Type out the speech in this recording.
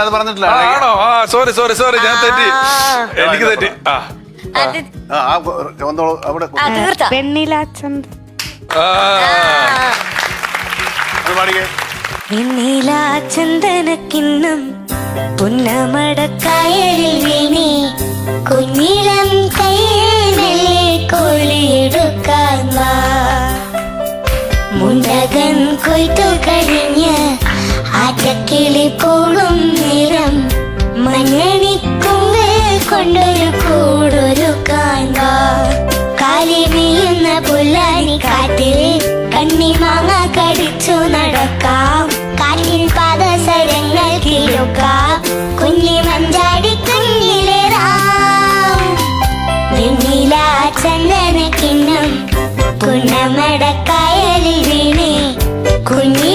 അത് പറഞ്ഞിട്ടില്ല. ആണോ? സോറി സോറി സോറി, ഞാൻ തെറ്റി, എനിക്ക് തെറ്റി. ചന്ദനക്കിണ്ണം പുന്നമടക്കായലിൽ വീണി കുഞ്ഞിളം കയ്യിൽ കോളിയെടുക്കാൻ വാ. മുണ്ടകൻ കൊയ്ത്തു കഴിഞ്ഞ് ആറ്റക്കിളി പോളും നിറം മഞ്ഞണിക്കുമ്പേ കൊണ്ടൊരു കൂടൊരുക്കാൻ വാ. കാലി വീഴുന്ന പുല്ലാനി കാറ്റിൽ കണ്ണിമാങ്ങ കടിച്ചു നടക്കാം. കാറ്റിൽ പാദസരങ്ങൾ കിടക്കാം. കുഞ്ഞി മഞ്ചാടി കണ്ണിലേറാം. വെണ്ണില ചന്ദനക്കിണ്ണം പുന്നമടക്കായലിൽ വീണേ കുഞ്ഞി